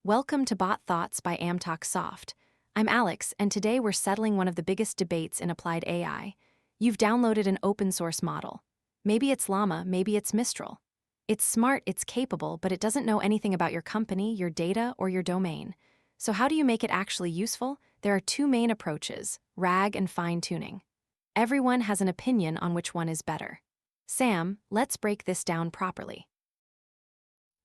Welcome to Bot Thoughts by Amtalk Soft. I'm Alex, and today we're settling one of the biggest debates in applied AI. You've downloaded an open source model. Maybe it's Llama, maybe it's Mistral. It's smart, it's capable, but it doesn't know anything about your company, your data, or your domain. So how do you make it actually useful? There are two main approaches, RAG and fine-tuning. Everyone has an opinion on which one is better. Sam, let's break this down properly.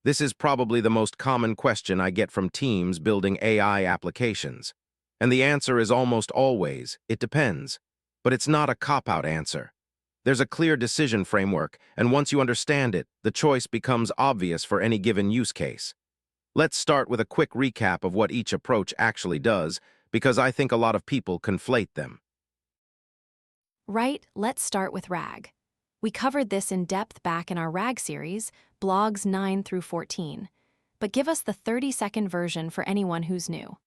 This is probably the most common question I get from teams building AI applications. And the answer is almost always, it depends. But it's not a cop-out answer. There's a clear decision framework, and once you understand it, the choice becomes obvious for any given use case. Let's start with a quick recap of what each approach actually does, because I think a lot of people conflate them. Right, let's start with RAG. We covered this in depth back in our RAG series, blogs 9 through 14. But give us the 30-second version for anyone who's new.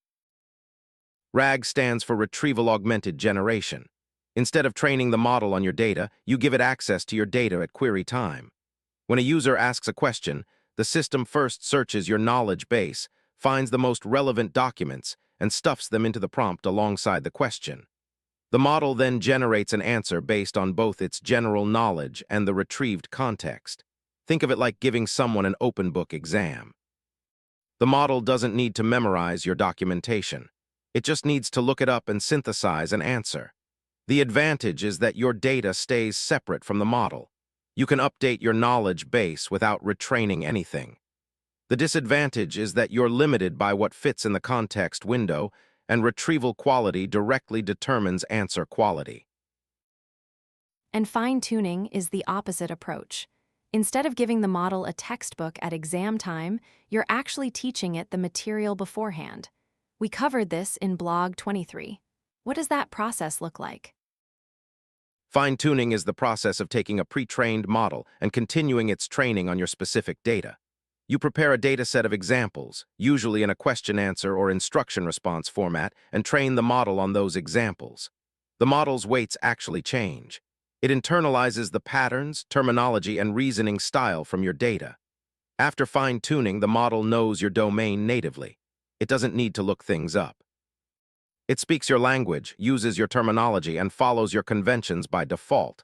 RAG stands for Retrieval Augmented Generation. Instead of training the model on your data, you give it access to your data at query time. When a user asks a question, the system first searches your knowledge base, finds the most relevant documents, and stuffs them into the prompt alongside the question. The model then generates an answer based on both its general knowledge and the retrieved context. Think of it like giving someone an open-book exam. The model doesn't need to memorize your documentation. It just needs to look it up and synthesize an answer. The advantage is that your data stays separate from the model. You can update your knowledge base without retraining anything. The disadvantage is that you're limited by what fits in the context window, and retrieval quality directly determines answer quality. And fine-tuning is the opposite approach. Instead of giving the model a textbook at exam time, you're actually teaching it the material beforehand. We covered this in blog 23. What does that process look like? Fine-tuning is the process of taking a pre-trained model and continuing its training on your specific data. You prepare a dataset of examples, usually in a question-answer or instruction-response format, and train the model on those examples. The model's weights actually change. It internalizes the patterns, terminology, and reasoning style from your data. After fine-tuning, the model knows your domain natively. It doesn't need to look things up. It speaks your language, uses your terminology, and follows your conventions by default.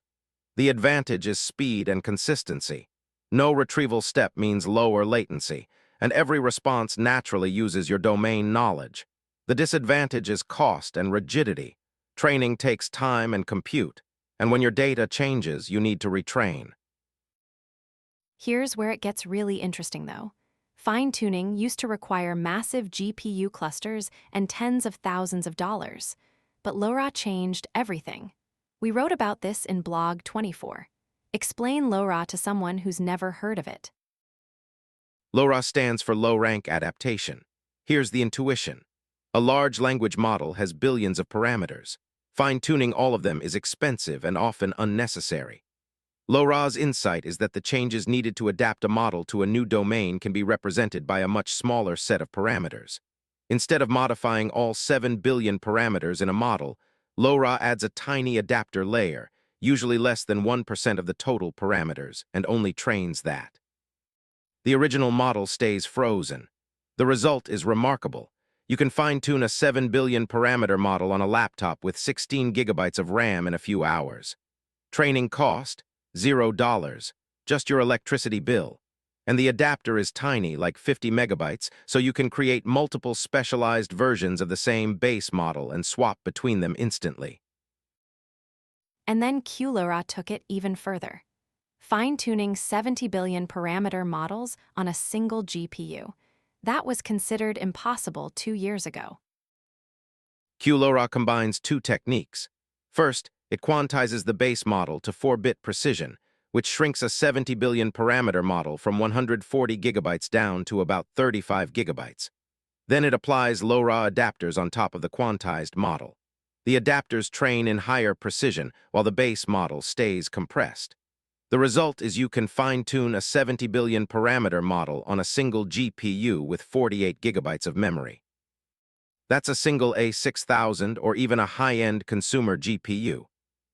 The advantage is speed and consistency. No retrieval step means lower latency, and every response naturally uses your domain knowledge. The disadvantage is cost and rigidity. Training takes time and compute, and when your data changes, you need to retrain. Here's where it gets really interesting, though. Fine-tuning used to require massive GPU clusters and tens of thousands of dollars. But LoRa changed everything. We wrote about this in blog 24. Explain LoRa to someone who's never heard of it. LoRa stands for low-rank adaptation. Here's the intuition. A large language model has billions of parameters. Fine-tuning all of them is expensive and often unnecessary. LoRa's insight is that the changes needed to adapt a model to a new domain can be represented by a much smaller set of parameters. Instead of modifying all 7 billion parameters in a model, LoRa adds a tiny adapter layer, usually less than 1% of the total parameters, and only trains that. The original model stays frozen. The result is remarkable. You can fine-tune a 7 billion parameter model on a laptop with 16 gigabytes of RAM in a few hours. Training cost? $0, just your electricity bill. And the adapter is tiny, like 50 megabytes, so you can create multiple specialized versions of the same base model and swap between them instantly. And then QLoRA took it even further. Fine-tuning 70 billion parameter models on a single GPU. That was considered impossible 2 years ago. QLoRA combines two techniques. First, it quantizes the base model to 4-bit precision, which shrinks a 70 billion parameter model from 140 gigabytes down to about 35 gigabytes. Then it applies LoRa adapters on top of the quantized model. The adapters train in higher precision while the base model stays compressed. The result is you can fine-tune a 70 billion parameter model on a single GPU with 48 gigabytes of memory. That's a single A6000 or even a high-end consumer GPU.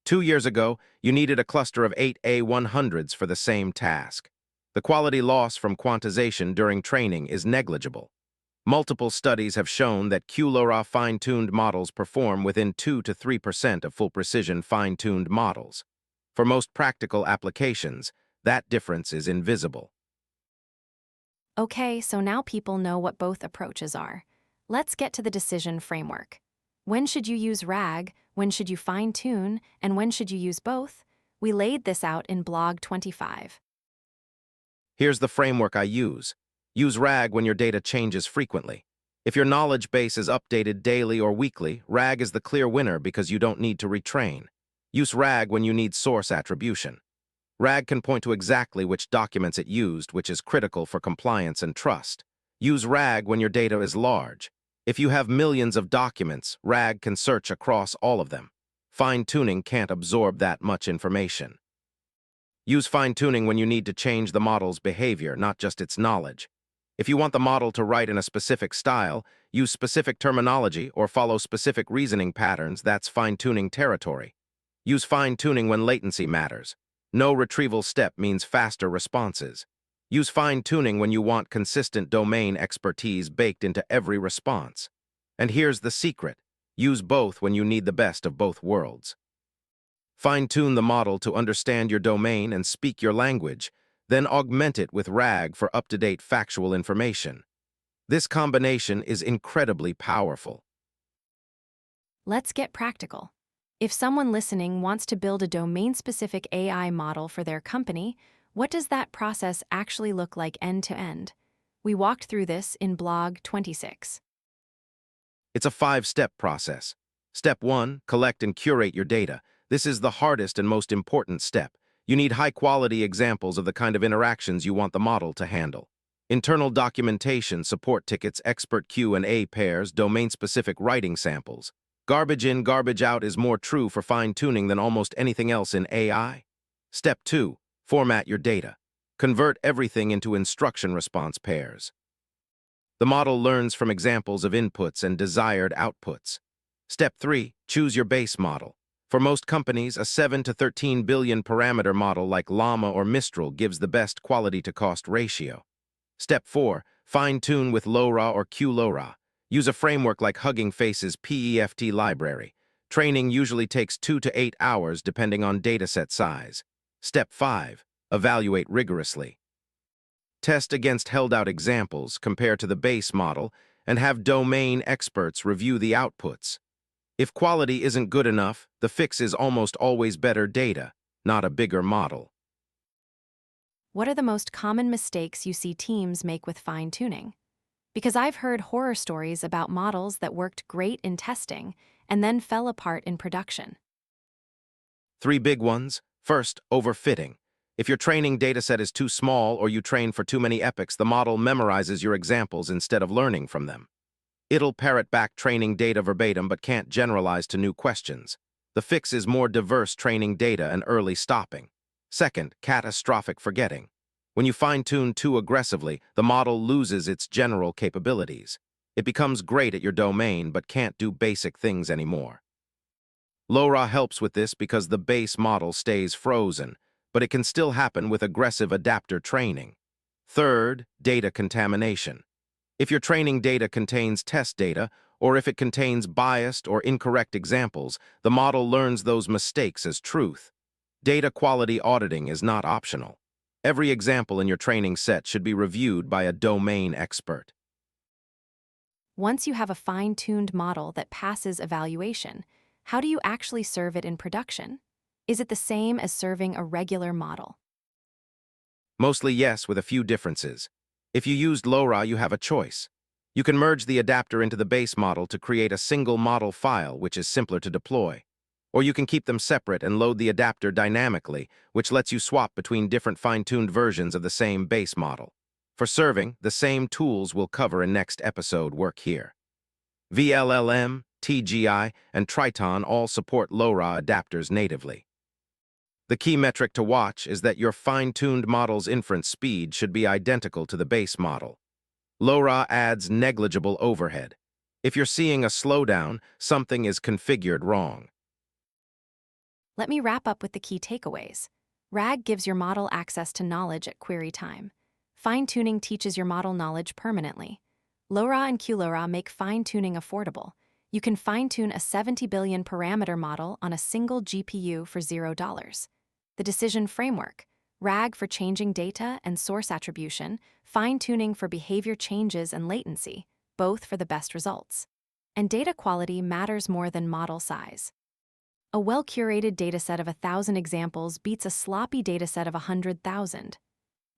2 years ago, you needed a cluster of 8 A100s for the same task. The quality loss from quantization during training is negligible. Multiple studies have shown that QLoRA fine-tuned models perform within 2 to 3% of full-precision fine-tuned models. For most practical applications, that difference is invisible. Okay, so now people know what both approaches are. Let's get to the decision framework. When should you use RAG, when should you fine-tune, and when should you use both? We laid this out in blog 25. Here's the framework I use. Use RAG when your data changes frequently. If your knowledge base is updated daily or weekly, RAG is the clear winner because you don't need to retrain. Use RAG when you need source attribution. RAG can point to exactly which documents it used, which is critical for compliance and trust. Use RAG when your data is large. If you have millions of documents, RAG can search across all of them. Fine-tuning can't absorb that much information. Use fine-tuning when you need to change the model's behavior, not just its knowledge. If you want the model to write in a specific style, use specific terminology, or follow specific reasoning patterns, that's fine-tuning territory. Use fine-tuning when latency matters. No retrieval step means faster responses. Use fine-tuning when you want consistent domain expertise baked into every response. And here's the secret. Use both when you need the best of both worlds. Fine-tune the model to understand your domain and speak your language, then augment it with RAG for up-to-date factual information. This combination is incredibly powerful. Let's get practical. If someone listening wants to build a domain-specific AI model for their company, what does that process actually look like end-to-end? We walked through this in blog 26. It's a 5-step process. Step 1, collect and curate your data. This is the hardest and most important step. You need high-quality examples of the kind of interactions you want the model to handle. Internal documentation, support tickets, expert Q&A pairs, domain-specific writing samples. Garbage in, garbage out is more true for fine-tuning than almost anything else in AI. Step 2, format your data. Convert everything into instruction response pairs. The model learns from examples of inputs and desired outputs. Step 3, choose your base model. For most companies, a 7 to 13 billion parameter model like Llama or Mistral gives the best quality-to-cost ratio. Step 4, fine-tune with LoRA or QLoRA. Use a framework like Hugging Face's PEFT library. Training usually takes 2 to 8 hours depending on dataset size. Step 5, evaluate rigorously. Test against held-out examples, compare to the base model, and have domain experts review the outputs. If quality isn't good enough, the fix is almost always better data, not a bigger model. What are the most common mistakes you see teams make with fine-tuning? Because I've heard horror stories about models that worked great in testing and then fell apart in production. 3 big ones. First, overfitting. If your training dataset is too small or you train for too many epochs, the model memorizes your examples instead of learning from them. It'll parrot back training data verbatim but can't generalize to new questions. The fix is more diverse training data and early stopping. Second, catastrophic forgetting. When you fine-tune too aggressively, the model loses its general capabilities. It becomes great at your domain but can't do basic things anymore. LoRA helps with this because the base model stays frozen, but it can still happen with aggressive adapter training. Third, data contamination. If your training data contains test data, or if it contains biased or incorrect examples, the model learns those mistakes as truth. Data quality auditing is not optional. Every example in your training set should be reviewed by a domain expert. Once you have a fine-tuned model that passes evaluation, how do you actually serve it in production? Is it the same as serving a regular model? Mostly yes, with a few differences. If you used LoRA, you have a choice. You can merge the adapter into the base model to create a single model file, which is simpler to deploy. Or you can keep them separate and load the adapter dynamically, which lets you swap between different fine-tuned versions of the same base model. For serving, the same tools we'll cover in next episode work here. VLLM, TGI, and Triton all support LoRA adapters natively. The key metric to watch is that your fine-tuned model's inference speed should be identical to the base model. LoRA adds negligible overhead. If you're seeing a slowdown, something is configured wrong. Let me wrap up with the key takeaways. RAG gives your model access to knowledge at query time. Fine-tuning teaches your model knowledge permanently. LoRA and QLoRA make fine-tuning affordable. You can fine-tune a 70 billion parameter model on a single GPU for $0. The decision framework: RAG for changing data and source attribution, fine-tuning for behavior changes and latency, both for the best results. And data quality matters more than model size. A well-curated dataset of 1,000 examples beats a sloppy dataset of 100,000.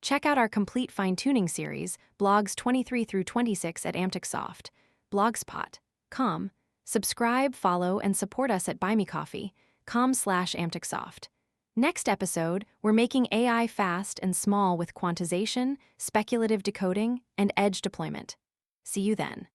Check out our complete fine-tuning series, blogs 23 through 26 at AmticSoft, blogspot.com. Subscribe, follow, and support us at buymecoffee.com/AmticSoft. Next episode, we're making AI fast and small with quantization, speculative decoding, and edge deployment. See you then.